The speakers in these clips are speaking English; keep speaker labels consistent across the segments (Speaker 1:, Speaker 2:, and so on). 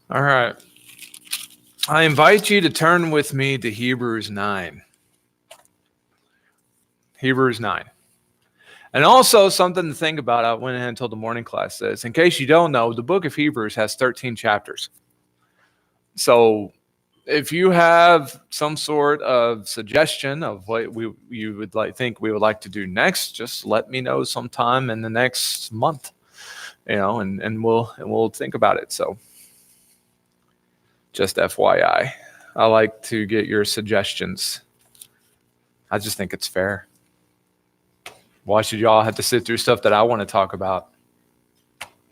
Speaker 1: All right. I invite you to turn with me to Hebrews 9. Hebrews 9. And also something to think about, I went ahead and told the morning class this. In case you don't know, the book of Hebrews has 13 chapters. So if you have some sort of suggestion of what you would think we would like to do next, just let me know sometime in the next month, and we'll think about it. So just FYI, I like to get your suggestions. I just think it's fair. Why should y'all have to sit through stuff that I want to talk about?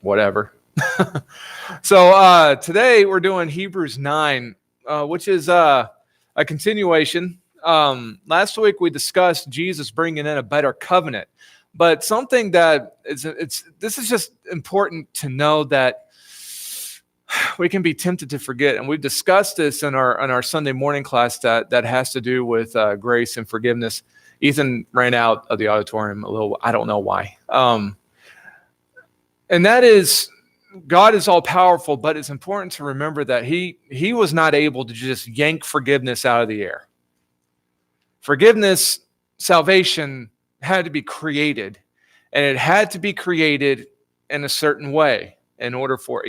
Speaker 1: Whatever. So today we're doing Hebrews 9, which is a continuation. Last week we discussed Jesus bringing in a better covenant, but something that this is just important to know that we can be tempted to forget, and we've discussed this in our Sunday morning class that has to do with grace and forgiveness. Ethan ran out of the auditorium a little. I don't know why. And that is, God is all powerful, but it's important to remember that he was not able to just yank forgiveness out of the air. Forgiveness, salvation had to be created, and it had to be created in a certain way in order for,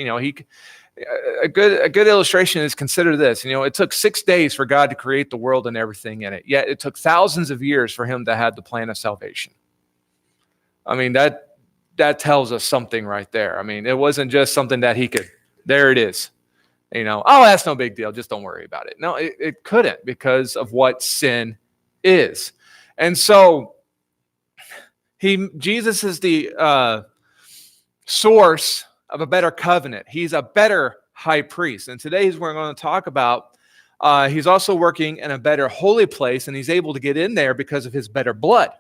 Speaker 1: a good illustration is, consider this. It took 6 days for God to create the world and everything in it, yet it took thousands of years for him to have the plan of salvation. I mean, that tells us something right there. I mean, it wasn't just something that he could, there it is. Oh, that's no big deal, just don't worry about it. No, it couldn't, because of what sin is. And so Jesus is the source of a better covenant. He's a better high priest. And today we're going to talk about he's also working in a better holy place, and he's able to get in there because of his better blood.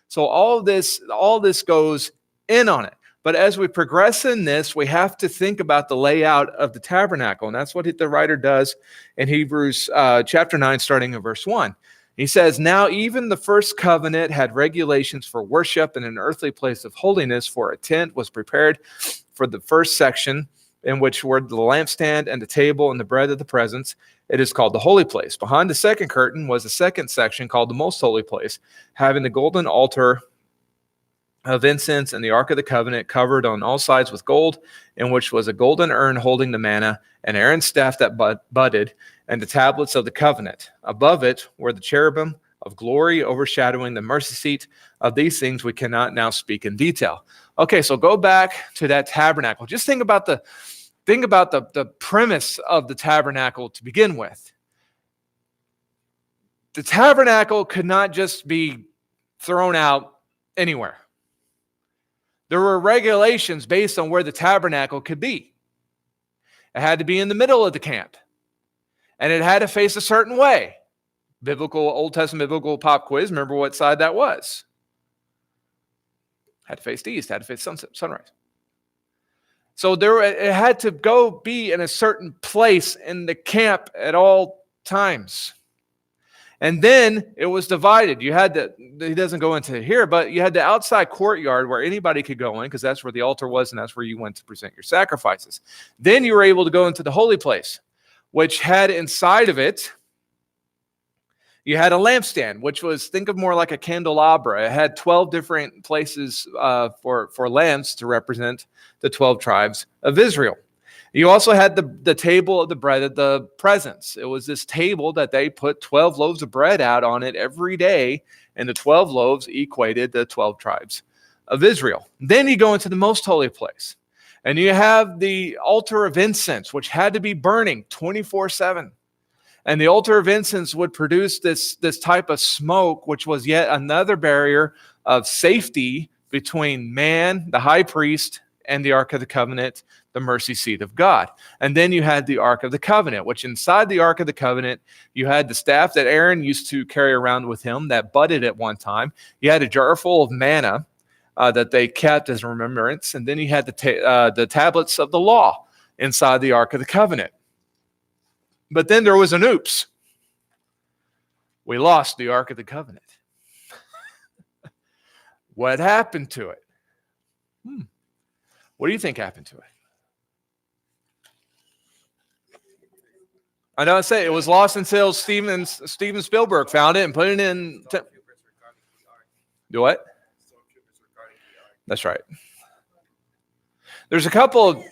Speaker 1: So all this goes in on it. But as we progress in this, we have to think about the layout of the tabernacle. And that's what the writer does in Hebrews chapter 9, starting in verse 1. He says, "Now even the first covenant had regulations for worship in an earthly place of holiness, for a tent was prepared for the first section, in which were the lampstand and the table and the bread of the presence. It is called the holy place. Behind the second curtain was a second section called the most holy place, having the golden altar of incense and the ark of the covenant covered on all sides with gold, in which was a golden urn holding the manna, and Aaron's staff that budded, and the tablets of the covenant. Above it were the cherubim of glory overshadowing the mercy seat. Of these things we cannot now speak in detail." Okay, so go back to that tabernacle. Just think about the premise of the tabernacle to begin with. The tabernacle could not just be thrown out anywhere. There were regulations based on where the tabernacle could be. It had to be in the middle of the camp, and it had to face a certain way. Old Testament biblical pop quiz, remember what side that was? Had to face the east, had to face sunrise. So it had to be in a certain place in the camp at all times. And then it was divided. He doesn't go into here, but you had the outside courtyard where anybody could go in, because that's where the altar was, and that's where you went to present your sacrifices. Then you were able to go into the holy place, which had inside of it, you had a lampstand, which was, think of more like a candelabra. It had 12 different places for lamps to represent the 12 tribes of Israel. You also had the table of the bread of the presence. It was this table that they put 12 loaves of bread out on it every day, and the 12 loaves equated the 12 tribes of Israel. Then you go into the most holy place, and you have the altar of incense, which had to be burning 24/7. And the altar of incense would produce this type of smoke, which was yet another barrier of safety between man, the high priest, and the Ark of the Covenant, the mercy seat of God. And then you had the Ark of the Covenant, which inside the Ark of the Covenant, you had the staff that Aaron used to carry around with him that budded at one time. You had a jar full of manna that they kept as a remembrance. And then you had the tablets of the law inside the Ark of the Covenant. But then there was an oops. We lost the Ark of the Covenant. What happened to it? What do you think happened to it? I know I say it was lost until Steven Spielberg found it and put it in. Do what? That's right. There's a couple of.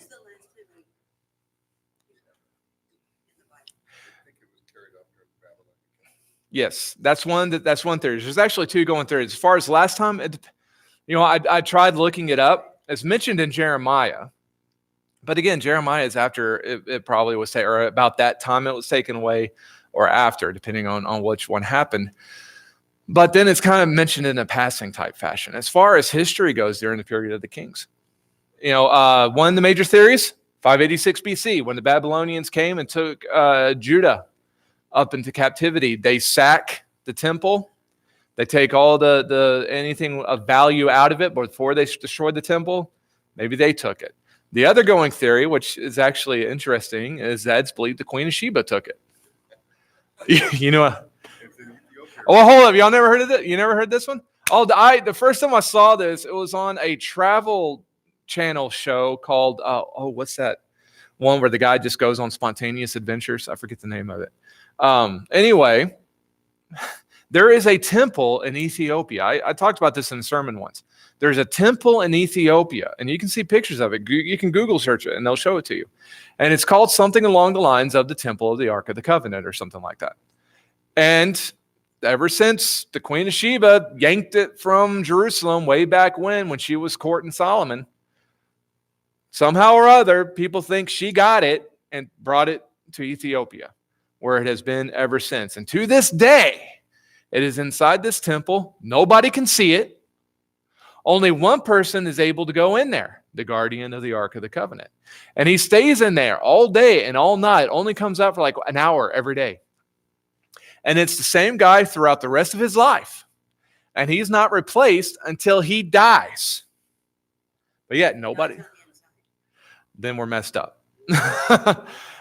Speaker 1: Yes, that's one theory. There's actually two going theories. As far as last time, I tried looking it up. It's mentioned in Jeremiah. But again, Jeremiah is after it probably was taken, or about that time it was taken away, or after, depending on which one happened. But then it's kind of mentioned in a passing type fashion. As far as history goes during the period of the kings, one of the major theories, 586 BC, when the Babylonians came and took Judah up into captivity, they sack the temple. They take all the anything of value out of it before they destroyed the temple. Maybe they took it. The other going theory, which is actually interesting, is that it's believed the Queen of Sheba took it. Well, hold up. Y'all never heard of it? You never heard this one? Oh, the first time I saw this, it was on a travel channel show called, what's that one where the guy just goes on spontaneous adventures? I forget the name of it. Anyway, there is a temple in Ethiopia. I talked about this in a sermon once. There's a temple in Ethiopia, and you can see pictures of it. You can Google search it, and they'll show it to you. And it's called something along the lines of the Temple of the Ark of the Covenant or something like that. And ever since the Queen of Sheba yanked it from Jerusalem way back when she was courting Solomon, somehow or other, people think she got it and brought it to Ethiopia, where it has been ever since. And to this day, it is inside this temple. Nobody can see it. Only one person is able to go in there, the guardian of the Ark of the Covenant. And he stays in there all day and all night, only comes out for like an hour every day. And it's the same guy throughout the rest of his life. And he's not replaced until he dies. But yet nobody. Then we're messed up.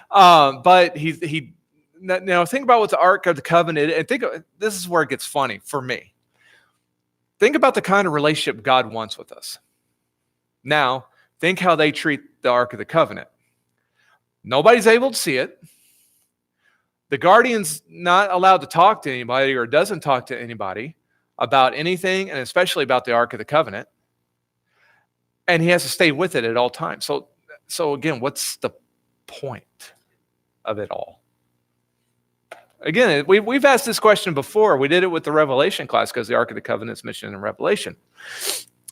Speaker 1: But he now think about what the Ark of the Covenant, and this is where it gets funny for me. Think about the kind of relationship God wants with us. Now, think how they treat the Ark of the Covenant. Nobody's able to see it. The guardian's not allowed to talk to anybody or doesn't talk to anybody about anything, and especially about the Ark of the Covenant. And he has to stay with it at all times. So again, what's the point of it all? Again, we've asked this question before. We did it with the Revelation class because the Ark of the Covenant is mentioned in Revelation.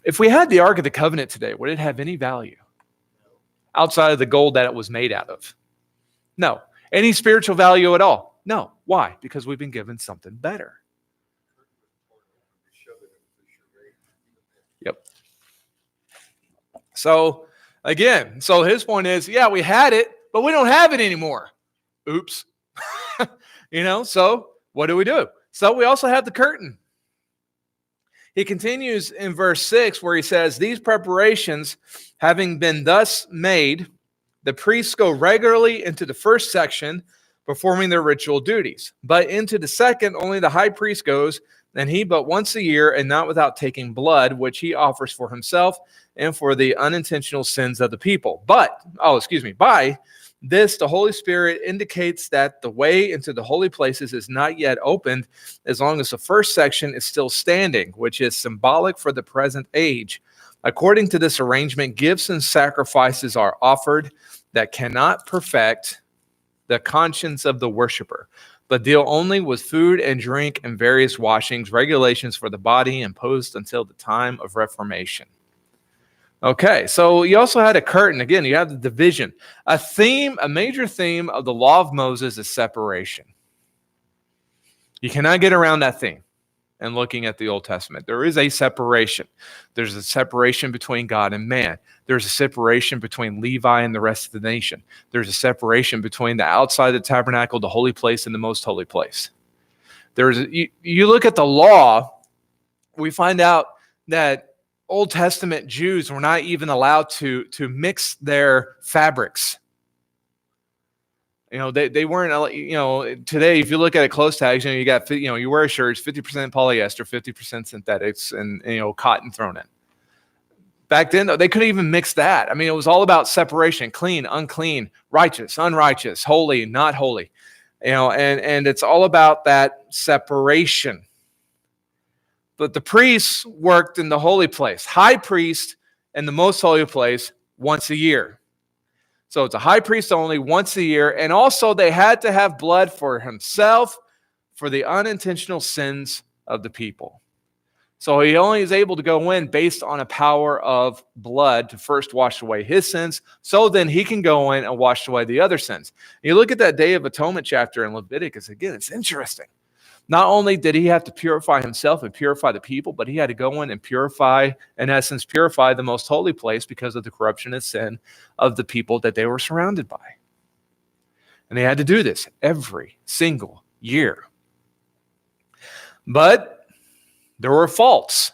Speaker 1: If we had the Ark of the Covenant today, would it have any value outside of the gold that it was made out of? No. Any spiritual value at all? No. Why? Because we've been given something better. Yep. So, again, his point is, yeah, we had it, but we don't have it anymore. Oops. So what do? So we also have the curtain. He continues in verse 6 where he says, these preparations having been thus made, the priests go regularly into the first section, performing their ritual duties. But into the second, only the high priest goes, and he but once a year, and not without taking blood, which he offers for himself and for the unintentional sins of the people. By this, the Holy Spirit indicates that the way into the holy places is not yet opened as long as the first section is still standing, which is symbolic for the present age. According to this arrangement, gifts and sacrifices are offered that cannot perfect the conscience of the worshiper, but deal only with food and drink and various washings, regulations for the body imposed until the time of Reformation. Okay, so you also had a curtain. Again, you have the division. A major theme of the law of Moses is separation. You cannot get around that theme in looking at the Old Testament. There is a separation. There's a separation between God and man. There's a separation between Levi and the rest of the nation. There's a separation between the outside of the tabernacle, the holy place, and the most holy place. You look at the law, we find out that Old Testament Jews were not even allowed to mix their fabrics. They weren't, today, if you look at a clothes tags, you got, you wear a shirt, 50% polyester, 50% synthetics, and cotton thrown in. Back then, they couldn't even mix that. It was all about separation, clean, unclean, righteous, unrighteous, holy, not holy. And it's all about that separation. But the priests worked in the holy place, high priest in the most holy place once a year. So it's a high priest only once a year. And also they had to have blood for himself for the unintentional sins of the people. So he only is able to go in based on a power of blood to first wash away his sins, so then he can go in and wash away the other sins. You look at that Day of Atonement chapter in Leviticus, again, it's interesting. Not only did he have to purify himself and purify the people, but he had to go in and purify the most holy place because of the corruption and sin of the people that they were surrounded by. And they had to do this every single year. But there were faults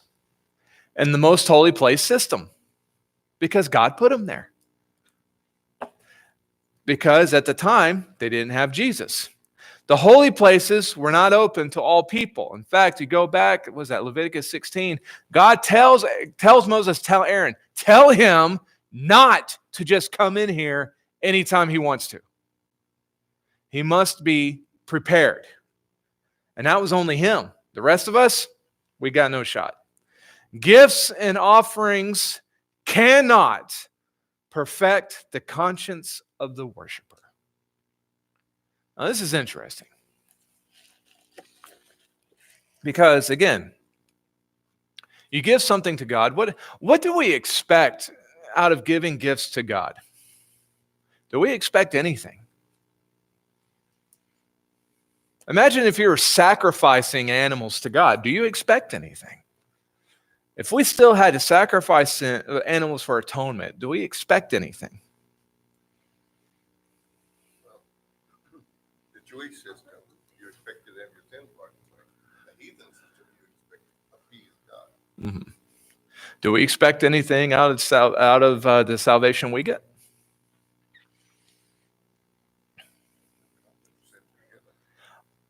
Speaker 1: in the most holy place system because God put them there. Because at the time, they didn't have Jesus. The holy places were not open to all people. In fact, you go back, was that Leviticus 16? God tells Moses, tell Aaron, tell him not to just come in here anytime he wants to. He must be prepared. And that was only him. The rest of us, we got no shot. Gifts and offerings cannot perfect the conscience of the worshiper. Now, this is interesting. Because, again, you give something to God. What do we expect out of giving gifts to God? Do we expect anything? Imagine if you were sacrificing animals to God. Do you expect anything? If we still had to sacrifice animals for atonement, do we expect anything?
Speaker 2: Jewish system, you expected them to sin part. The heathen system, you expect to appease God.
Speaker 1: Mm-hmm. Do we expect anything out of the salvation we get?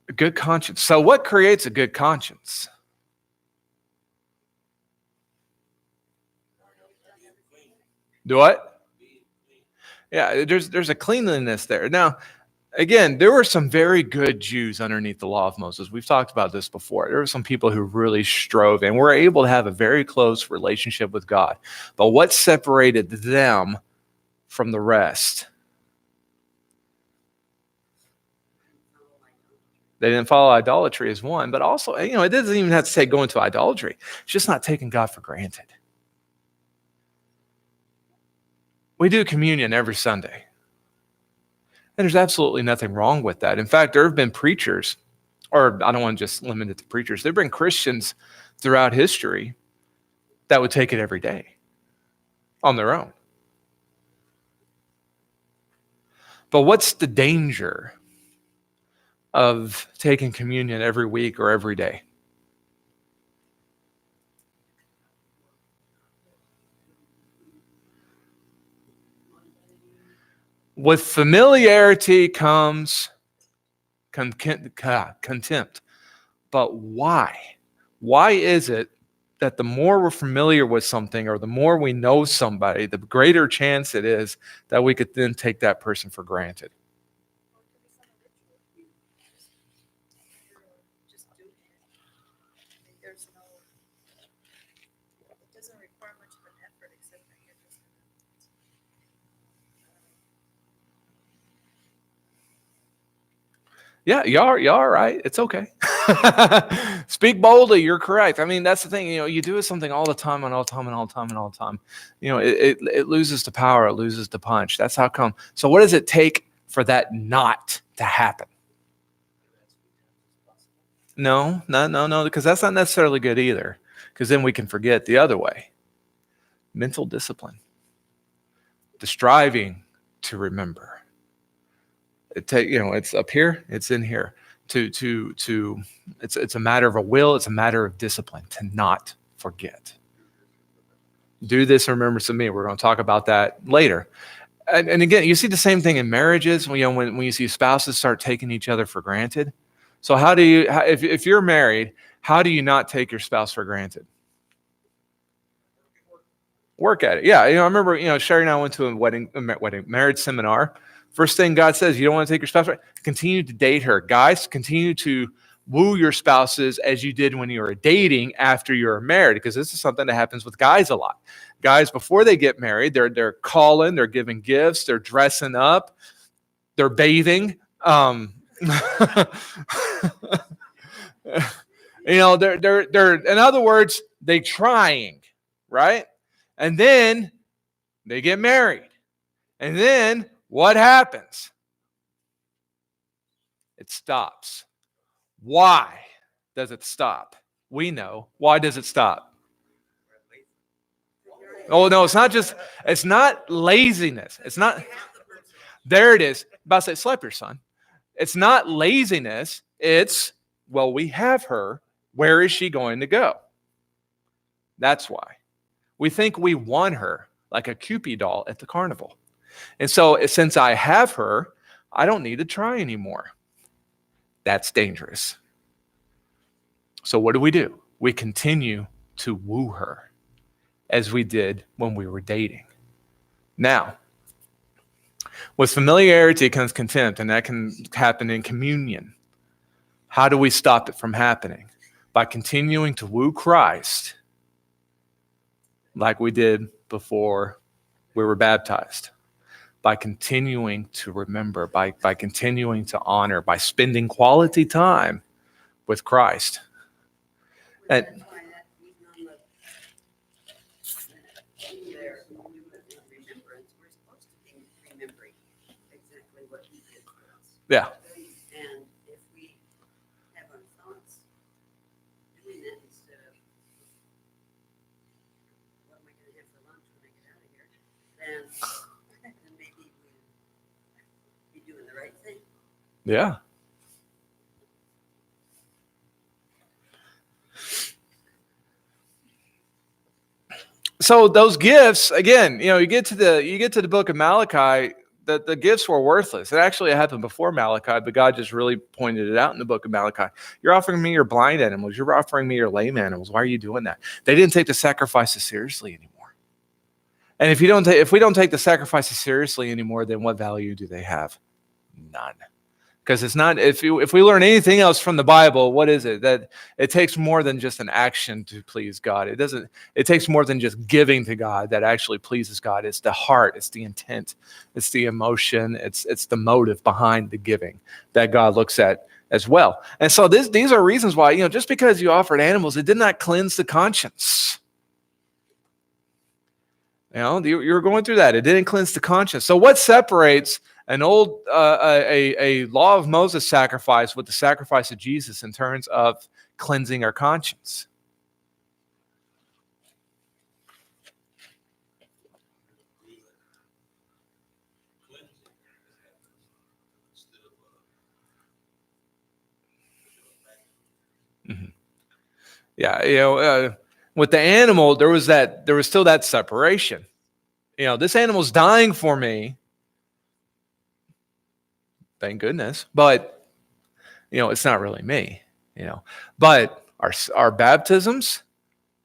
Speaker 1: A good conscience. So what creates a good conscience? Do what? Yeah, there's a cleanliness there. Now, again, there were some very good Jews underneath the law of Moses. We've talked about this before. There were some people who really strove and were able to have a very close relationship with God. But what separated them from the rest? They didn't follow idolatry as one, but also, it doesn't even have to say go into idolatry. It's just not taking God for granted. We do communion every Sunday. And there's absolutely nothing wrong with that. In fact, there have been preachers, or I don't want to just limit it to preachers, there have been Christians throughout history that would take it every day on their own. But what's the danger of taking communion every week or every day? With familiarity comes contempt. But why? Why is it that the more we're familiar with something or the more we know somebody, the greater chance it is that we could then take that person for granted? Yeah, y'all are right. It's okay. Speak boldly. You're correct. I mean, that's the thing. You do something all the time and all the time and all the time and all the time. It loses the power. It loses the punch. That's how come. So what does it take for that not to happen? No, because that's not necessarily good either. Because then we can forget the other way. Mental discipline. The striving to remember. It's up here, it's in here. It's a matter of a will, it's a matter of discipline to not forget. Do this in remembrance of me. We're going to talk about that later. And again, you see the same thing in marriages when you see spouses start taking each other for granted. So if you're married, how do you not take your spouse for granted? Work at it. Yeah, I remember, Sherry and I went to a marriage seminar First thing God says, you don't want to take your spouse away? Continue to date her. Guys, continue to woo your spouses as you did when you were dating after you're married, because this is something that happens with guys a lot. Guys, before they get married, they're calling, they're giving gifts, they're dressing up, they're bathing. They're in other words, they trying, right? And then they get married. And then what happens? It stops. Why does it stop? We know. Why does it stop? Oh, no, it's not laziness. It's not, there it is. About to say, slap your son. It's not laziness. It's, well, we have her. Where is she going to go? That's why. We think we won her like a Cupid doll at the carnival. And so since I have her, I don't need to try anymore. That's dangerous. So what do? We continue to woo her as we did when we were dating. Now, with familiarity comes contempt, and that can happen in communion. How do we stop it from happening? By continuing to woo Christ like we did before we were baptized. By continuing to remember, by continuing to honor, by spending quality time with Christ. And yeah.
Speaker 3: And if we have our thoughts doing that instead of what am I going to have for lunch when I get out of here, then maybe we'll be doing the right thing.
Speaker 1: Yeah. So those gifts, again, you get to the book of Malachi, the gifts were worthless. It actually happened before Malachi, but God just really pointed it out in the book of Malachi. You're offering me your blind animals. You're offering me your lame animals. Why are you doing that? They didn't take the sacrifices seriously anymore. And if we don't take the sacrifices seriously anymore, then what value do they have? None. Because it's not, if we learn anything else from the Bible, what is it? That it takes more than just an action to please God. It takes more than just giving to God that actually pleases God. It's the heart, it's the intent, it's the emotion, it's the motive behind the giving that God looks at as well. And so these are reasons why, just because you offered animals, it did not cleanse the conscience. You're going through that. It didn't cleanse the conscience. So what separates an old a law of Moses sacrifice with the sacrifice of Jesus in terms of cleansing our conscience? Mm-hmm. Yeah, with the animal, there was still that separation. This animal's dying for me. Thank goodness. But, it's not really me, But our baptisms,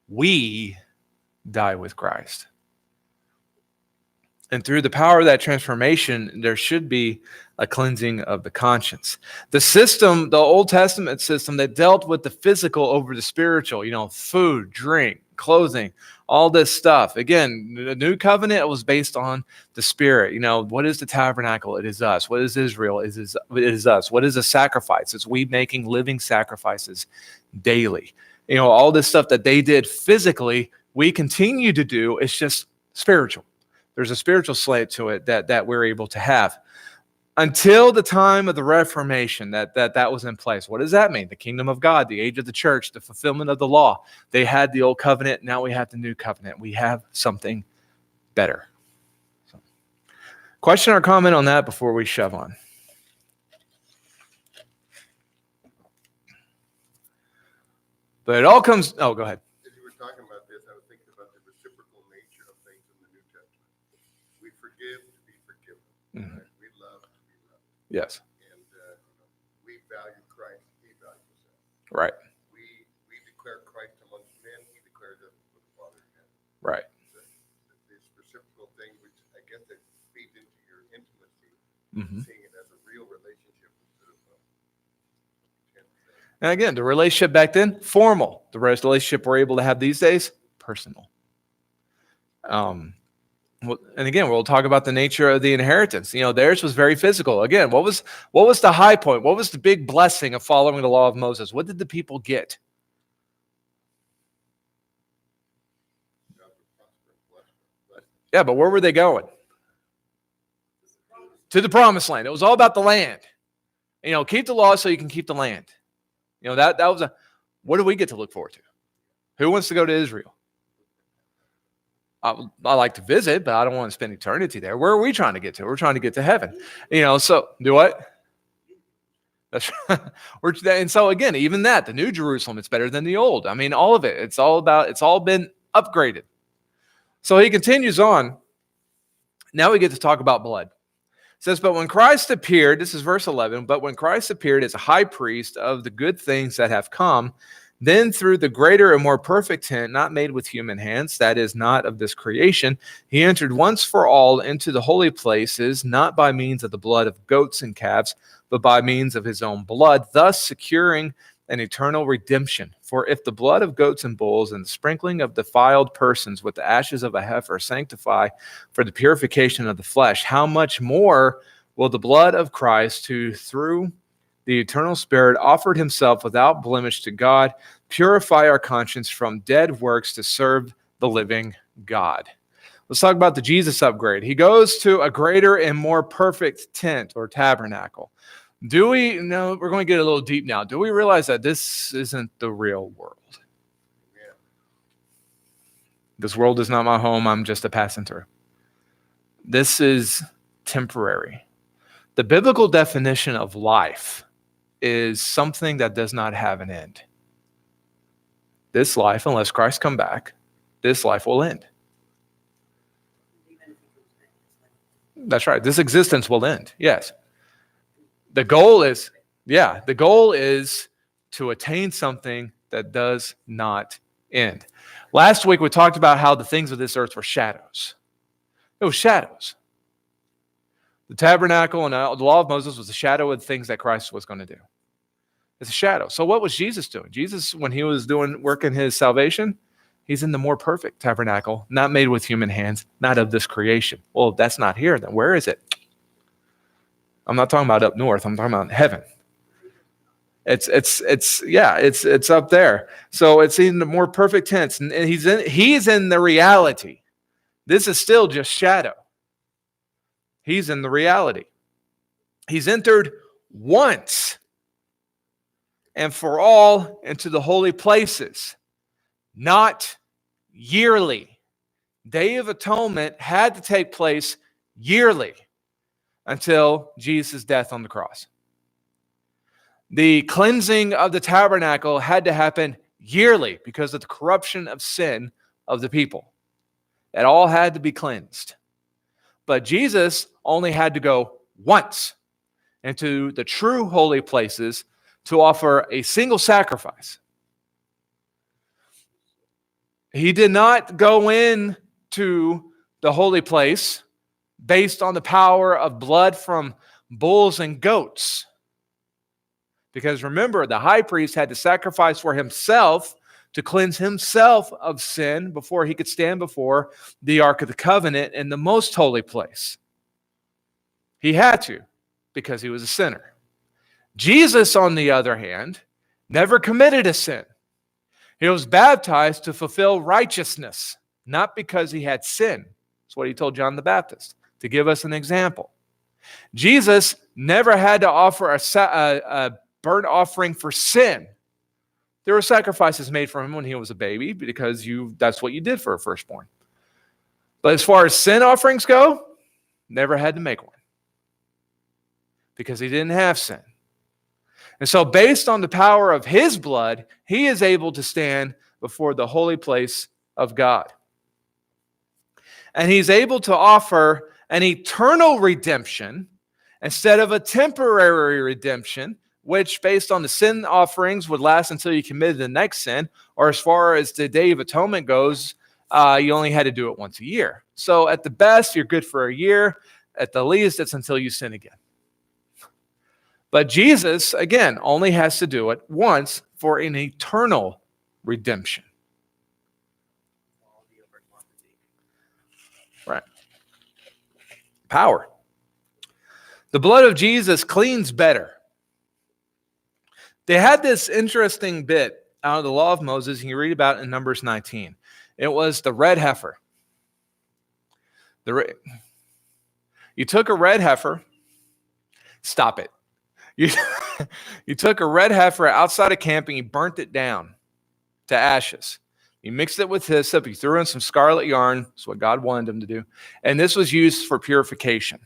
Speaker 1: we die with Christ. And through the power of that transformation, there should be a cleansing of the conscience. The system, the Old Testament system that dealt with the physical over the spiritual, food, drink, clothing, all this stuff. Again, the new covenant was based on the Spirit. What is the tabernacle? It is us. What is Israel? It is us. What is a sacrifice? It's we making living sacrifices daily. All this stuff that they did physically, we continue to do. It's just spiritual. There's a spiritual slant to it that we're able to have. Until the time of the Reformation, that was in place. What does that mean? The kingdom of God, the age of the church, the fulfillment of the law. They had the old covenant. Now we have the new covenant. We have something better. Question or comment on that before we shove on? But it all comes... Oh, go ahead.
Speaker 2: As you were talking about this, I was thinking about the reciprocal nature of things in the New Testament. We forgive to be forgiven.
Speaker 1: Mm-hmm.
Speaker 2: Right? We love to be loved.
Speaker 1: Yes.
Speaker 2: And we value Christ. He values us.
Speaker 1: Right.
Speaker 2: We declare Christ amongst men. He declares us before the Father in heaven.
Speaker 1: Right.
Speaker 2: This reciprocal thing, which I guess that feeds into your intimacy
Speaker 1: Mhm.
Speaker 2: seeing it as a real relationship instead of
Speaker 1: And again, the relationship back then, formal. The relationship we're able to have these days, personal. And again, we'll talk about the nature of the inheritance. Theirs was very physical. Again, what was the high point? What was the big blessing of following the law of Moses? What did the people get?
Speaker 2: God would prosper and bless.
Speaker 1: Yeah, but where were they going? To the promised land. It was all about the land. Keep the law so you can keep the land. That was what do we get to look forward to? Who wants to go to Israel? I like to visit, but I don't want to spend eternity there. Where are we trying to get to? We're trying to get to heaven. So do what? That's and so again, even that, the New Jerusalem, it's better than the old. I mean, all of it. It's all been upgraded. So he continues on. Now we get to talk about blood. It says, but when Christ appeared, this is verse 11, but when Christ appeared as a high priest of the good things that have come, then through the greater and more perfect tent, not made with human hands, that is not of this creation, he entered once for all into the holy places, not by means of the blood of goats and calves, but by means of his own blood, thus securing an eternal redemption. For if the blood of goats and bulls and the sprinkling of defiled persons with the ashes of a heifer sanctify for the purification of the flesh, how much more will the blood of Christ, who through the eternal Spirit offered himself without blemish to God, purify our conscience from dead works to serve the living God. Let's talk about the Jesus upgrade. He goes to a greater and more perfect tent or tabernacle. We're going to get a little deep now. Do we realize that this isn't the real world?
Speaker 2: Yeah.
Speaker 1: This world is not my home. I'm just a passing through. This is temporary. The biblical definition of life is something that does not have an end. This life, unless Christ come back, this life will end. That's right. This existence will end. Yes. The goal is to attain something that does not end. Last week we talked about how the things of this earth were shadows. It was shadows. The tabernacle and the law of Moses was a shadow of the things that Christ was going to do. It's a shadow. So what was Jesus doing? Jesus, when he was working his salvation, he's in the more perfect tabernacle, not made with human hands, not of this creation. Well, if that's not here, then where is it? I'm not talking about up north. I'm talking about heaven. It's up there. So it's in the more perfect tense, and he's in the reality. This is still just shadow. He's in the reality. He's entered once and for all into the holy places, not yearly. Day of Atonement had to take place yearly until Jesus' death on the cross. The cleansing of the tabernacle had to happen yearly because of the corruption of sin of the people. It all had to be cleansed. But Jesus only had to go once into the true holy places to offer a single sacrifice. He did not go into the holy place based on the power of blood from bulls and goats. Because remember, the high priest had to sacrifice for himself to cleanse himself of sin before he could stand before the Ark of the Covenant in the most holy place. He had to, because he was a sinner. Jesus, on the other hand, never committed a sin. He was baptized to fulfill righteousness, not because he had sin. That's what he told John the Baptist, to give us an example. Jesus never had to offer a burnt offering for sin. There were sacrifices made for him when he was a baby because that's what you did for a firstborn. But as far as sin offerings go, never had to make one because he didn't have sin. And so based on the power of his blood, he is able to stand before the holy place of God. And he's able to offer an eternal redemption instead of a temporary redemption, which based on the sin offerings would last until you committed the next sin, or as far as the Day of Atonement goes, you only had to do it once a year. So at the best, you're good for a year. At the least, it's until you sin again. But Jesus, again, only has to do it once for an eternal redemption. Right. Power. The blood of Jesus cleans better. They had this interesting bit out of the law of Moses, and you read about it in Numbers 19. It was the red heifer. You took a red heifer. Stop it. You took a red heifer outside of camp and you burnt it down to ashes. You mixed it with hyssop. You threw in some scarlet yarn. That's what God wanted them to do. And this was used for purification.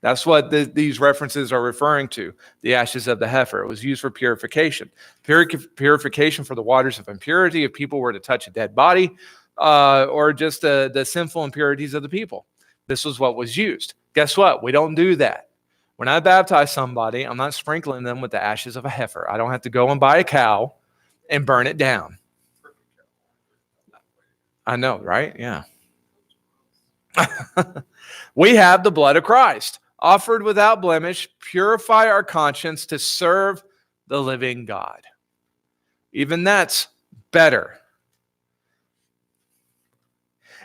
Speaker 1: That's what these references are referring to, the ashes of the heifer. It was used for purification. Purification for the waters of impurity if people were to touch a dead body, or just the sinful impurities of the people. This was what was used. Guess what? We don't do that. When I baptize somebody, I'm not sprinkling them with the ashes of a heifer. I don't have to go and buy a cow and burn it down. I know, right? Yeah. We have the blood of Christ, offered without blemish, purify our conscience to serve the living God. Even that's better.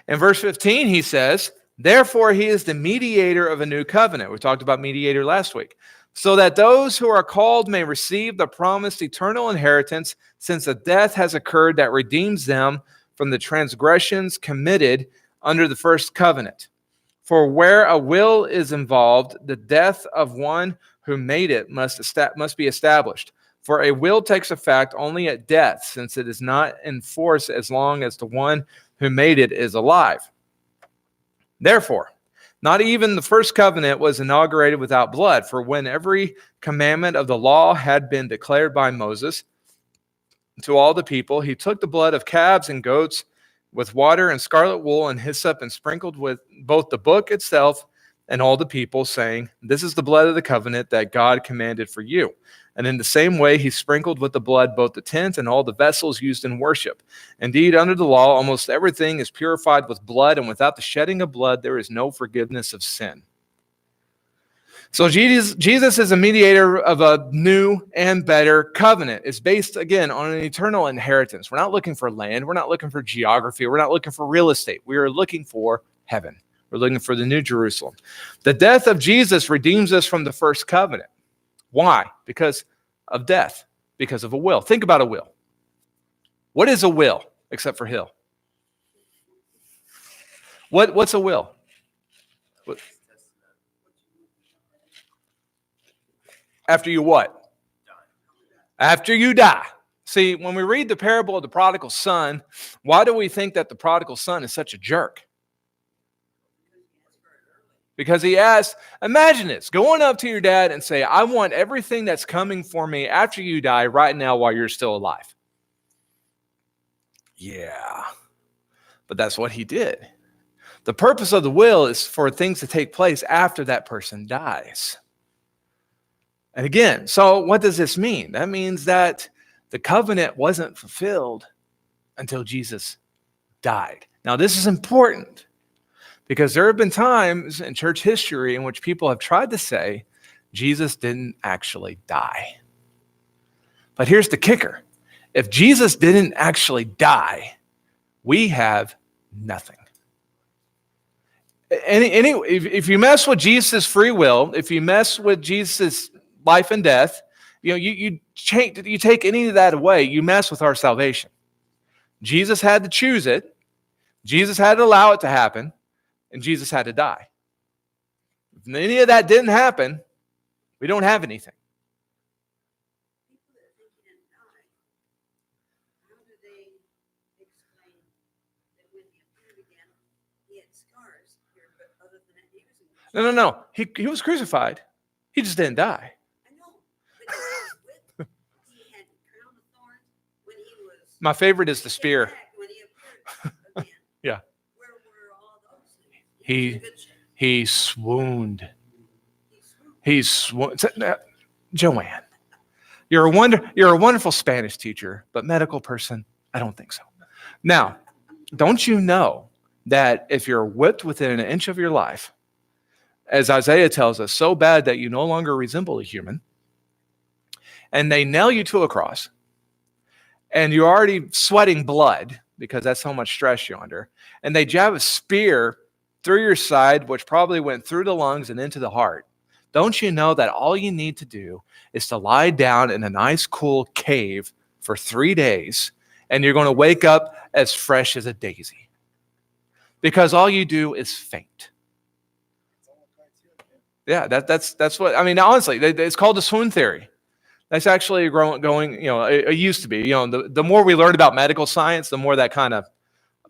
Speaker 1: In verse 15, he says, therefore, he is the mediator of a new covenant. We talked about mediator last week. So that those who are called may receive the promised eternal inheritance, since a death has occurred that redeems them from the transgressions committed under the first covenant. For where a will is involved, the death of one who made it must be established. For a will takes effect only at death, since it is not in force as long as the one who made it is alive. Therefore, not even the first covenant was inaugurated without blood, for when every commandment of the law had been declared by Moses to all the people, he took the blood of calves and goats with water and scarlet wool and hyssop and sprinkled with both the book itself and all the people, saying, this is the blood of the covenant that God commanded for you. And in the same way, he sprinkled with the blood both the tent and all the vessels used in worship. Indeed, under the law, almost everything is purified with blood, and without the shedding of blood, there is no forgiveness of sin. So Jesus is a mediator of a new and better covenant. It's based, again, on an eternal inheritance. We're not looking for land. We're not looking for geography. We're not looking for real estate. We are looking for heaven. We're looking for the New Jerusalem. The death of Jesus redeems us from the first covenant. Why? Because of death, because of a will. Think about a will. What is a will, except for Hill? What's a will? After you what? After you die. See, when we read the parable of the prodigal son, why do we think that the prodigal son is such a jerk? Because he asked, imagine this, going up to your dad and say, I want everything that's coming for me after you die right now while you're still alive. Yeah, but that's what he did. The purpose of the will is for things to take place after that person dies. And again, so what does this mean? That means that the covenant wasn't fulfilled until Jesus died. Now, this is important, because there have been times in church history in which people have tried to say Jesus didn't actually die. But here's the kicker. If Jesus didn't actually die, we have nothing. If you mess with Jesus' free will, if you mess with Jesus' life and death, you take any of that away, you mess with our salvation. Jesus had to choose it. Jesus had to allow it to happen. And Jesus had to die. If any of that didn't happen, we don't have anything.
Speaker 3: People that think he didn't die, how do they explain that when he appeared again, he had scars here, but other than that, he was in
Speaker 1: No. He was crucified. He just didn't die.
Speaker 3: I know, but he had crown of thorns when he was.
Speaker 1: My favorite is the spear.
Speaker 3: When he appeared again.
Speaker 1: Yeah.
Speaker 3: Where were all those things?
Speaker 1: He swooned. He swooned. Joanne, you're a wonderful Spanish teacher, but medical person, I don't think so. Now, don't you know that if you're whipped within an inch of your life, as Isaiah tells us, so bad that you no longer resemble a human, and they nail you to a cross, and you're already sweating blood because that's how much stress you're under, and they jab a spear through your side, which probably went through the lungs and into the heart, don't you know that all you need to do is to lie down in a nice, cool cave for 3 days, and you're going to wake up as fresh as a daisy? Because all you do is faint. Yeah, that's what, I mean, honestly, it's called the swoon theory. That's actually going, it used to be, the more we learned about medical science, the more that kind of,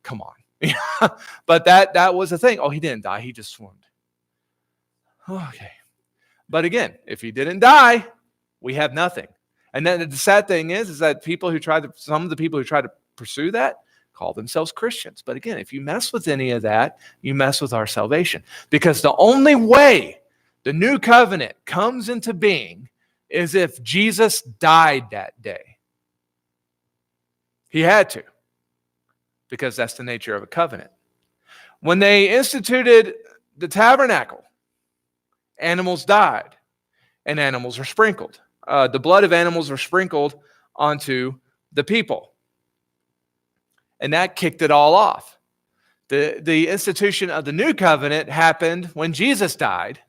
Speaker 1: come on. But that was the thing. Oh, he didn't die. He just swooned. Okay. But again, if he didn't die, we have nothing. And then the sad thing is that some of the people who try to pursue that call themselves Christians. But again, if you mess with any of that, you mess with our salvation. Because the only way the new covenant comes into being is if Jesus died that day. He had to, because that's the nature of a covenant. When they instituted the tabernacle, animals died and animals were sprinkled. The blood of animals were sprinkled onto the people. And that kicked it all off. The institution of the new covenant happened when Jesus died.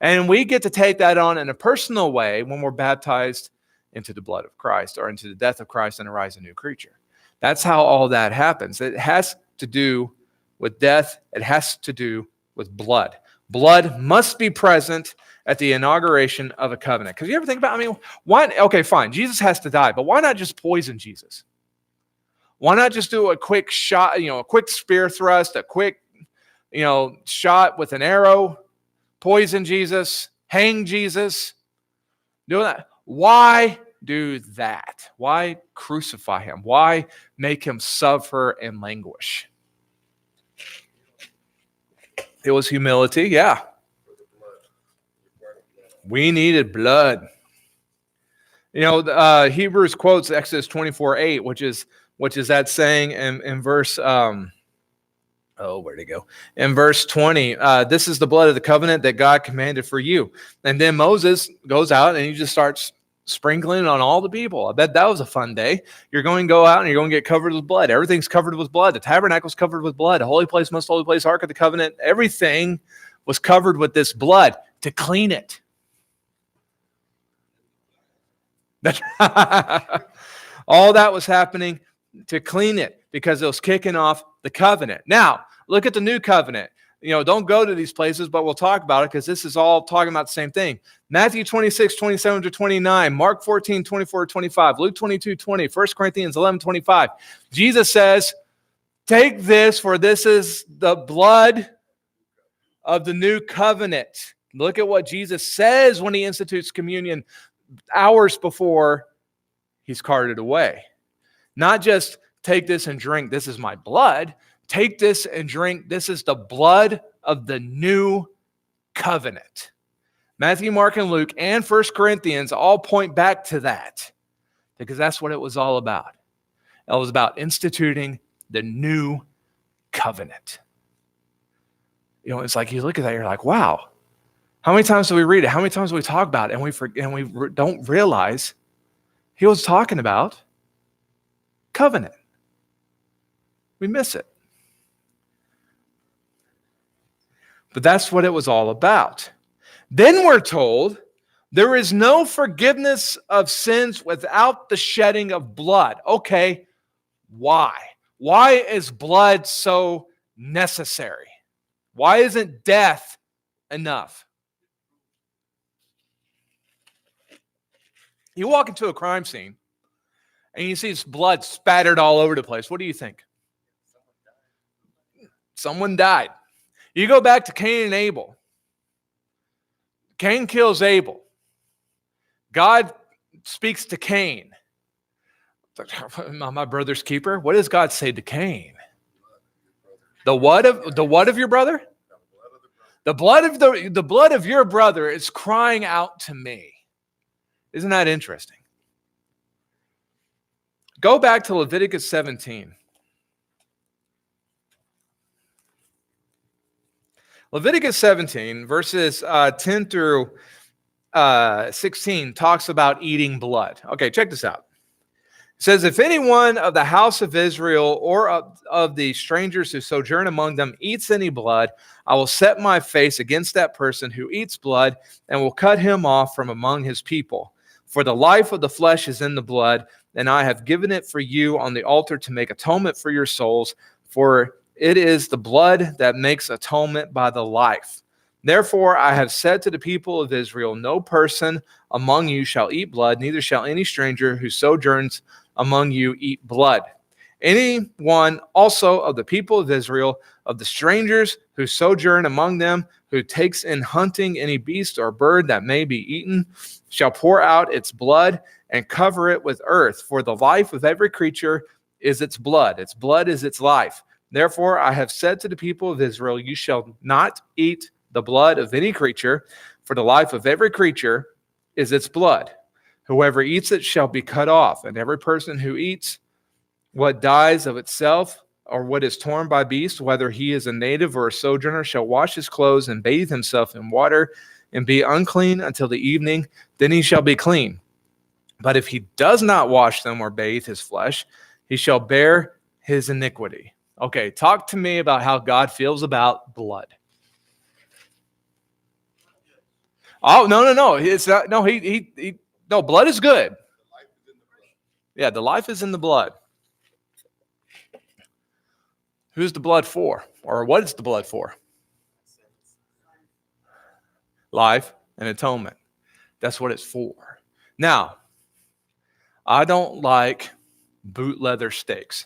Speaker 1: And we get to take that on in a personal way when we're baptized into the blood of Christ, or into the death of Christ and arise a new creature. That's how all that happens. It has to do with death. It has to do with blood. Blood must be present at the inauguration of a covenant. Because you ever think about, why? Okay, fine, Jesus has to die, but why not just poison Jesus? Why not just do a quick shot, a quick spear thrust, a quick, shot with an arrow, poison Jesus, hang Jesus, do that? Why do that? Why crucify him? Why make him suffer and languish? It was humility, yeah. We needed blood. Hebrews quotes Exodus 24:8, which is that saying in verse, where'd it go? In verse 20, this is the blood of the covenant that God commanded for you. And then Moses goes out and he just starts sprinkling on all the people. I bet that was a fun day. You're going to go out and you're going to get covered with blood. Everything's covered with blood. The tabernacle's covered with blood. The holy place, most holy place, ark of the covenant, everything was covered with this blood to clean it. All that was happening to clean it because it was kicking off the covenant. Now, look at the new covenant. Don't go to these places, but we'll talk about it because this is all talking about the same thing. Matthew 26:27-29, Mark 14:24-25, Luke 22:20, 1 Corinthians 11:25. Jesus says, take this, for this is the blood of the new covenant. Look at what Jesus says when he institutes communion hours before he's carted away. Not just take this and drink, this is my blood. Take this and drink, this is the blood of the new covenant. Matthew, Mark, and Luke, and 1 Corinthians all point back to that, because that's what it was all about. It was about instituting the new covenant. It's like you look at that, you're like, wow. How many times do we read it? How many times do we talk about it? And we don't realize he was talking about covenant. We miss it. But that's what it was all about. Then we're told there is no forgiveness of sins without the shedding of blood. Okay, why? Why is blood so necessary? Why isn't death enough? You walk into a crime scene and you see blood spattered all over the place. What do you think? Someone died. You go back to Cain and Abel. Cain kills Abel. God speaks to Cain. My brother's keeper. What does God say to Cain? The what of your brother? The blood of your brother is crying out to me. Isn't that interesting? Go back to Leviticus 17. Leviticus 17, verses 10 through 16 talks about eating blood. Okay, check this out. It says, if anyone of the house of Israel or of the strangers who sojourn among them eats any blood, I will set my face against that person who eats blood and will cut him off from among his people. For the life of the flesh is in the blood, and I have given it for you on the altar to make atonement for your souls, for it is the blood that makes atonement by the life. Therefore, I have said to the people of Israel, no person among you shall eat blood, neither shall any stranger who sojourns among you eat blood. Anyone also of the people of Israel, of the strangers who sojourn among them, who takes in hunting any beast or bird that may be eaten, shall pour out its blood and cover it with earth. For the life of every creature is its blood. Its blood is its life. Therefore, I have said to the people of Israel, you shall not eat the blood of any creature, for the life of every creature is its blood. Whoever eats it shall be cut off, and every person who eats what dies of itself or what is torn by beasts, whether he is a native or a sojourner, shall wash his clothes and bathe himself in water and be unclean until the evening. Then he shall be clean. But if he does not wash them or bathe his flesh, he shall bear his iniquity. Okay, talk to me about how God feels about blood. Oh, no. It's not. No, no, blood is good. Yeah, the life is in the blood. Who's the blood for? Or what is the blood for? Life and atonement. That's what it's for. Now, I don't like boot leather steaks.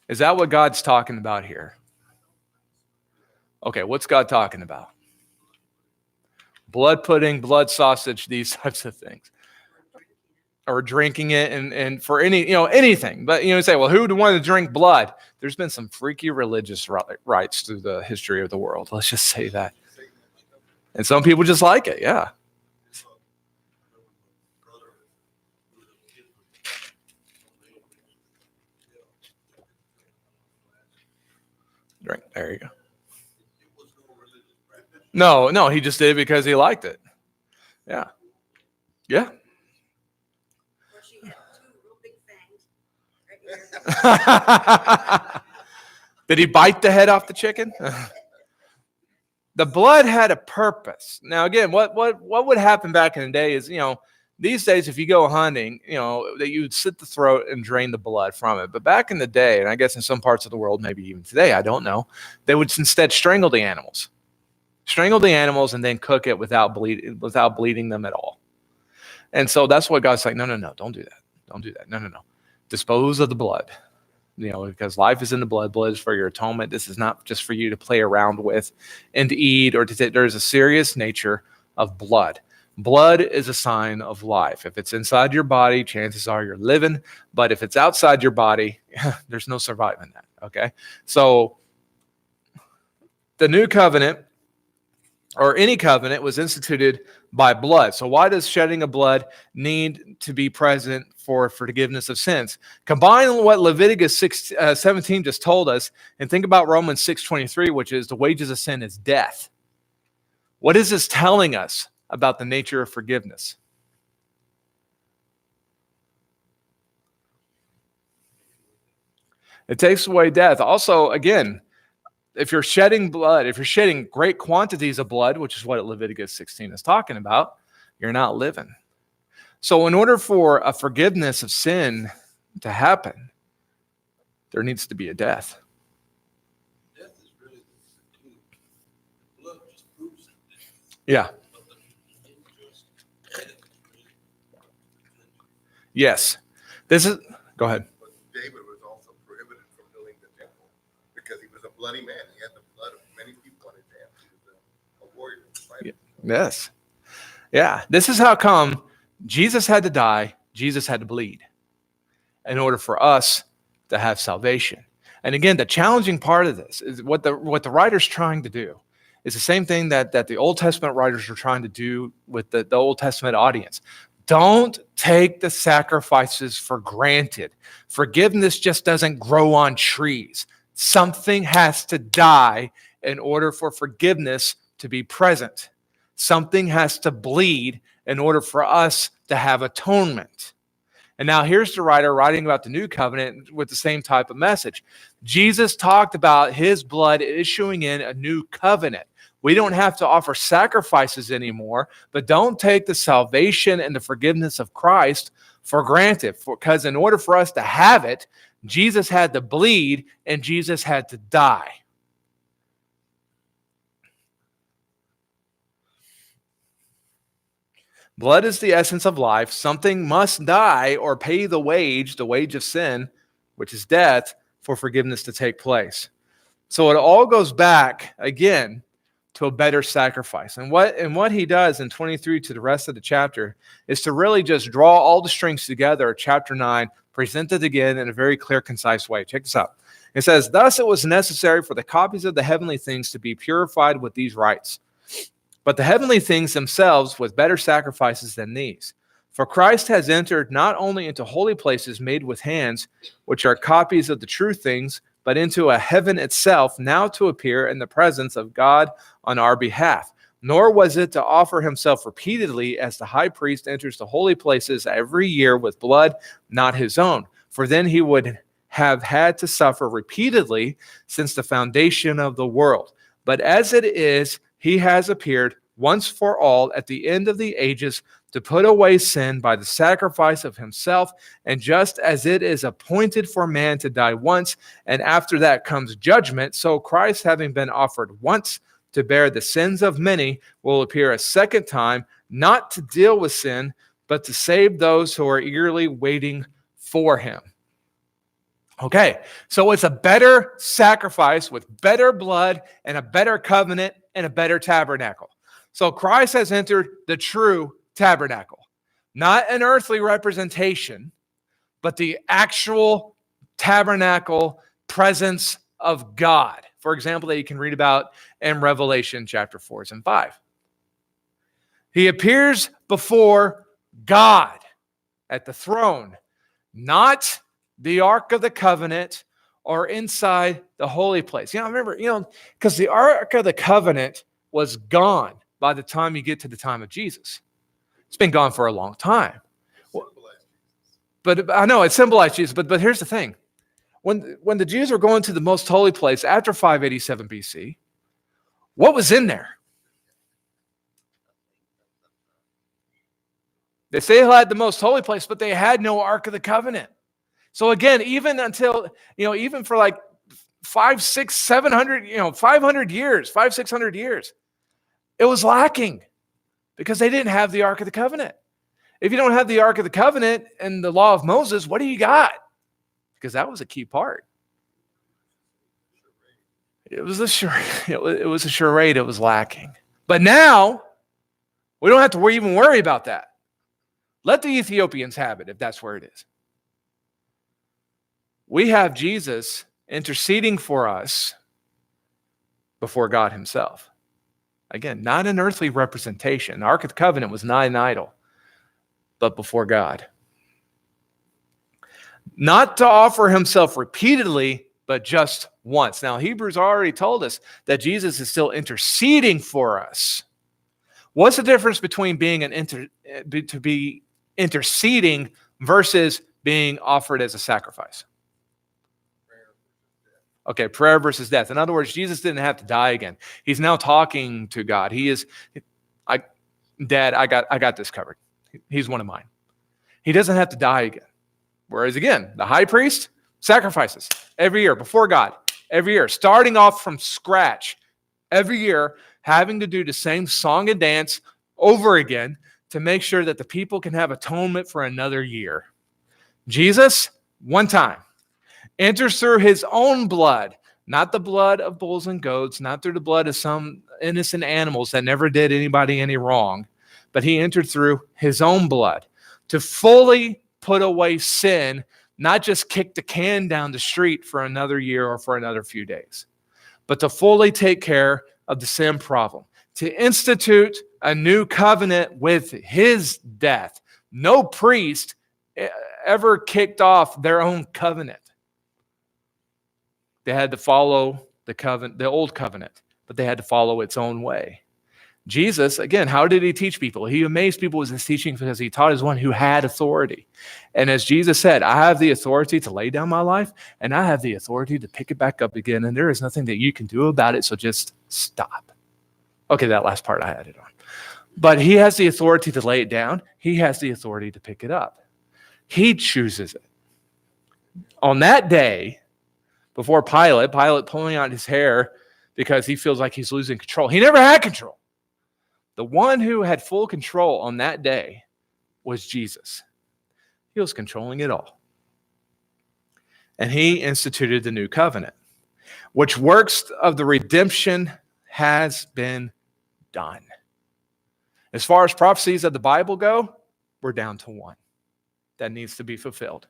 Speaker 1: Is that what God's talking about here? Okay, what's God talking about? Blood pudding, blood sausage, these types of things. Or drinking it and for anything. But, say, well, who would want to drink blood? There's been some freaky religious rites through the history of the world. Let's just say that. And some people just like it, yeah. Drink. There you go. No, he just did it because he liked it. Yeah. Yeah.
Speaker 3: Of course, she had two real big fangs right here.
Speaker 1: Did he bite the head off the chicken? The blood had a purpose. Now, again, what would happen back in the day is, these days, if you go hunting, that you would slit the throat and drain the blood from it. But back in the day, and I guess in some parts of the world, maybe even today, I don't know, they would instead strangle the animals. Strangle the animals and then cook it without bleeding them at all. And so that's what God's like, no, don't do that. Don't do that. No. Dispose of the blood. Because life is in the blood. Blood is for your atonement. This is not just for you to play around with and to eat or to take. There's a serious nature of blood. Blood is a sign of life. If it's inside your body, chances are you're living. But if it's outside your body, there's no surviving that. Okay? So the new covenant, or any covenant, was instituted by blood. So why does shedding of blood need to be present for forgiveness of sins? Combine what Leviticus 17 just told us and think about Romans 6:23, which is the wages of sin is death. What is this telling us about the nature of forgiveness? It takes away death. Also, again, if you're shedding blood, if you're shedding great quantities of blood, which is what Leviticus 16 is talking about, you're not living. So in order for a forgiveness of sin to happen, there needs to be a death.
Speaker 2: Death is really the key. Blood just proves it.
Speaker 1: Yeah. Yes. Go ahead.
Speaker 2: But David was also prohibited from building the temple because he was a bloody man. He had the blood of many people on his hands. He was a warrior. Right?
Speaker 1: Yes. Yeah. This is how come Jesus had to die, Jesus had to bleed in order for us to have salvation. And again, the challenging part of this is what the writer's trying to do is the same thing that the Old Testament writers were trying to do with the Old Testament audience. Don't take the sacrifices for granted. Forgiveness just doesn't grow on trees. Something has to die in order for forgiveness to be present. Something has to bleed in order for us to have atonement. And now here's the writer writing about the new covenant with the same type of message. Jesus talked about his blood issuing in a new covenant. We don't have to offer sacrifices anymore, but don't take the salvation and the forgiveness of Christ for granted. Because in order for us to have it, Jesus had to bleed and Jesus had to die. Blood is the essence of life. Something must die or pay the wage of sin, which is death, for forgiveness to take place. So it all goes back, again, to a better sacrifice. And what he does in 23 to the rest of the chapter is to really just draw all the strings together, chapter 9, presented again in a very clear, concise way. Check this out. It says, thus it was necessary for the copies of the heavenly things to be purified with these rites, but the heavenly things themselves with better sacrifices than these. For Christ has entered not only into holy places made with hands, which are copies of the true things, but into a heaven itself, now to appear in the presence of God on our behalf. Nor was it to offer himself repeatedly, as the high priest enters the holy places every year with blood not his own. For then he would have had to suffer repeatedly since the foundation of the world. But as it is, he has appeared once for all at the end of the ages to put away sin by the sacrifice of himself. And just as it is appointed for man to die once, and after that comes judgment, so Christ, having been offered once to bear the sins of many, will appear a second time, not to deal with sin, but to save those who are eagerly waiting for him. Okay, so it's a better sacrifice with better blood and a better covenant and a better tabernacle. So Christ has entered the true tabernacle, not an earthly representation, but the actual tabernacle presence of God. For example, that you can read about in Revelation chapter 4 and 5. He appears before God at the throne, not the Ark of the Covenant or inside the holy place. Remember, because the Ark of the Covenant was gone by the time you get to the time of Jesus. It's been gone for a long time. But I know it symbolized Jesus, but here's the thing. When the Jews were going to the most holy place after 587 BC, what was in there? They still had the most holy place, but they had no Ark of the Covenant. So again, even until, even for like 500, 600, 700, 500 years, 500, 600 years, it was lacking because they didn't have the Ark of the Covenant. If you don't have the Ark of the Covenant and the law of Moses, what do you got? Because that was a key part. It was a charade. It was lacking. But now, we don't have to even worry about that. Let the Ethiopians have it if that's where it is. We have Jesus interceding for us before God himself. Again, not an earthly representation. The Ark of the Covenant was not an idol, but before God. Not to offer himself repeatedly, but just once. Now, Hebrews already told us that Jesus is still interceding for us. What's the difference between being interceding versus being offered as a sacrifice? Okay, prayer versus death. In other words, Jesus didn't have to die again. He's now talking to God. Dad, I got this covered. He's one of mine. He doesn't have to die again. Whereas again, the high priest sacrifices every year before God, every year, starting off from scratch, every year, having to do the same song and dance over again to make sure that the people can have atonement for another year. Jesus, one time, enters through his own blood, not the blood of bulls and goats, not through the blood of some innocent animals that never did anybody any wrong, but he entered through his own blood to fully put away sin, not just kick the can down the street for another year or for another few days, but to fully take care of the sin problem, to institute a new covenant with his death. No priest ever kicked off their own covenant. They had to follow the old covenant, but they had to follow its own way. Jesus, again, how did he teach people? He amazed people with his teaching because he taught as one who had authority. And as Jesus said, I have the authority to lay down my life, and I have the authority to pick it back up again, and there is nothing that you can do about it, so just stop. Okay, that last part I added on. But he has the authority to lay it down. He has the authority to pick it up. He chooses it. On that day, before Pilate pulling out his hair because he feels like he's losing control. He never had control. The one who had full control on that day was Jesus. He was controlling it all. And he instituted the new covenant, which works of the redemption has been done. As far as prophecies of the Bible go, we're down to one that needs to be fulfilled: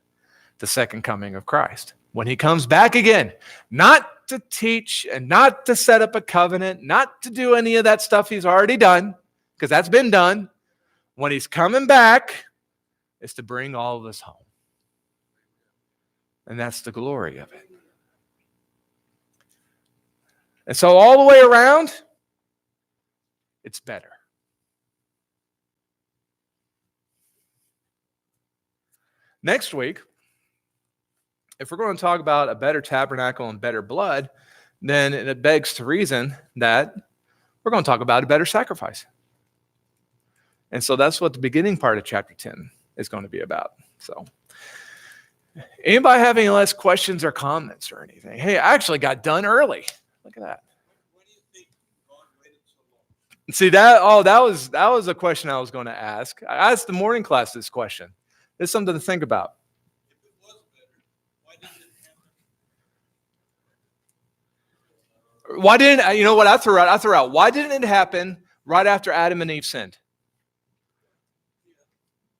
Speaker 1: the second coming of Christ. When he comes back again, not to teach and not to set up a covenant, not to do any of that stuff he's already done, because that's been done. When he's coming back, it's to bring all of us home. And that's the glory of it. And so all the way around, it's better. Next week, if we're going to talk about a better tabernacle and better blood, then it begs to reason that we're going to talk about a better sacrifice. And so that's what the beginning part of chapter 10 is going to be about. So anybody have any less questions or comments or anything? Hey, I actually got done early. Look at that.
Speaker 4: Why do you think God waited so long?
Speaker 1: See that? Oh, that was a question I was going to ask. I asked the morning class this question. It's something to think about.
Speaker 4: If it was better, why didn't it happen?
Speaker 1: Why didn't, you know what I threw out? Why didn't it happen right after Adam and Eve sinned?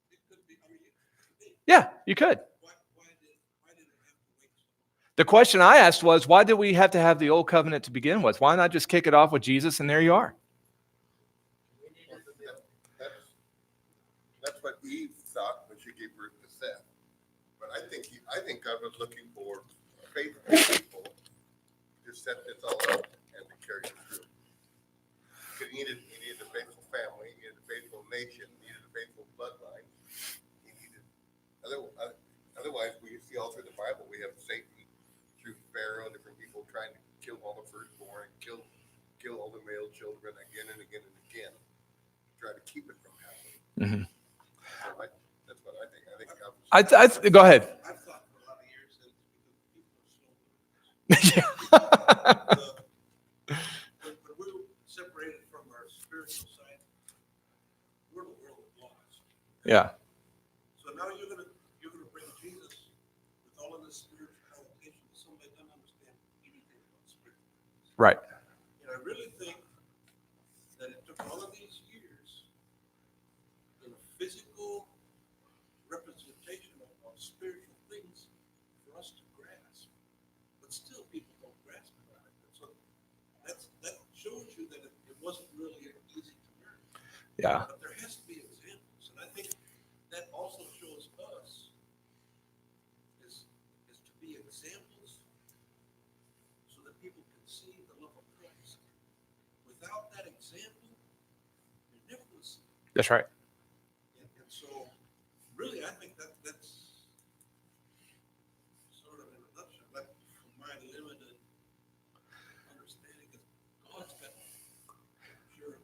Speaker 4: It could be. I mean, it could be.
Speaker 1: Yeah, you could.
Speaker 4: Why did it have to wait so long?
Speaker 1: The question I asked was, why did we have to have the old covenant to begin with? Why not just kick it off with Jesus and there you are?
Speaker 2: That's what Eve thought when she gave birth to Seth. But I think God was looking for faithful people to set this all up and to carry it through. Because he needed a faithful family, he needed a faithful nation, he needed a faithful bloodline. He needed otherwise we see all through the Bible we have Satan through Pharaoh and different people trying to kill all the firstborn, kill all the male children again and again and again, try to keep it from happening.
Speaker 1: Mm-hmm.
Speaker 2: So that's what I think. I think God was,
Speaker 1: Go ahead.
Speaker 4: I've thought for a lot of years that it's because people are slow. When we were separated from our spiritual side, we're the world of lost.
Speaker 1: Yeah.
Speaker 4: So now you're gonna bring Jesus with all of this spiritual connotation to somebody that doesn't understand anything about spiritual things.
Speaker 1: Right.
Speaker 4: And I really think that it took all of these years in a physical representation of spiritual things for us to grasp. But still people don't grasp it. Right? So that shows you that it wasn't really easy to learn.
Speaker 1: Yeah.
Speaker 4: But there has to be examples. And I think that also shows us is to be examples so that people can see the love of Christ. Without that example, you're never going to see it.
Speaker 1: That's right.
Speaker 4: And so, really, I think that's sort of in a nutshell, like from my limited understanding, because God's got, sure,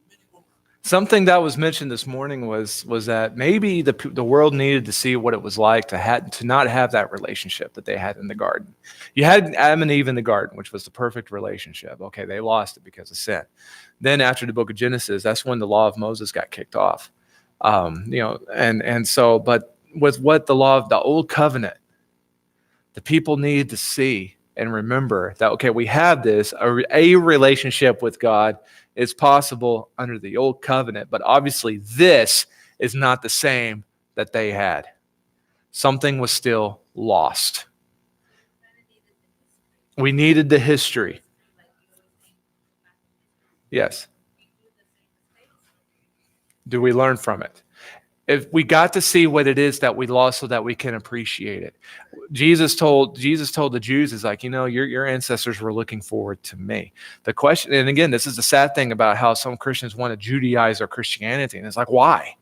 Speaker 4: many more.
Speaker 1: Something that was mentioned this morning was that maybe the world needed to see what it was like to not have that relationship that they had in the garden. You had Adam and Eve in the garden, which was the perfect relationship. Okay, they lost it because of sin. Then after the book of Genesis, that's when the law of Moses got kicked off. So, but with what the law of the old covenant, the people needed to see and remember that, okay, we have this, a relationship with God is possible under the old covenant, but obviously this is not the same that they had. Something was still lost. We needed the history. Yes. Do we learn from it? If we got to see what it is that we lost so that we can appreciate it. Jesus told the Jews, is like, your ancestors were looking forward to me. The question, and again, this is the sad thing about how some Christians want to Judaize their Christianity. And it's like, why?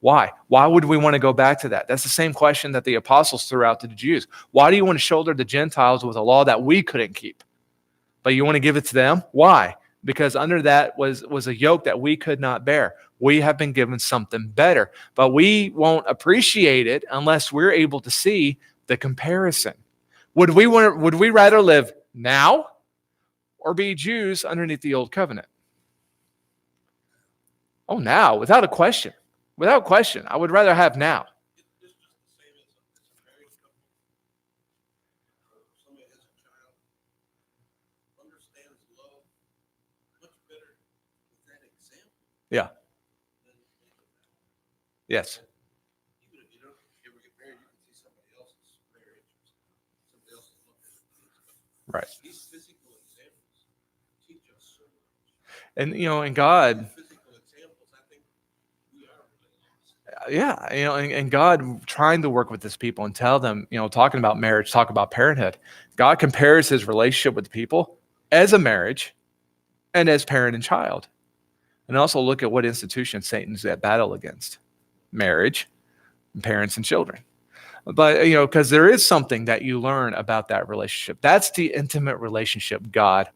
Speaker 1: Why? Why would we want to go back to that? That's the same question that the apostles threw out to the Jews. Why do you want to shoulder the Gentiles with a law that we couldn't keep? But you want to give it to them? Why? Because under that was a yoke that we could not bear. We have been given something better, but we won't appreciate it unless we're able to see the comparison. Would we rather live now or be Jews underneath the old covenant? Oh, now, without a question. Without question, I would rather have now.
Speaker 4: It's just the same as a married couple. Somebody has a child, understands love much better with that example.
Speaker 1: Yeah.
Speaker 4: Than
Speaker 1: Yes.
Speaker 4: even if you don't ever get married, you can see somebody else's marriage, somebody else's love.
Speaker 1: Right.
Speaker 4: These physical examples teach us so much.
Speaker 1: And and God,
Speaker 4: Physical examples, I think we are really lost.
Speaker 1: and God trying to work with his people and tell them, talking about marriage, talk about parenthood. God compares his relationship with the people as a marriage and as parent and child. And also look at what institutions Satan's at battle against: marriage, parents, and children. But, because there is something that you learn about that relationship. That's the intimate relationship God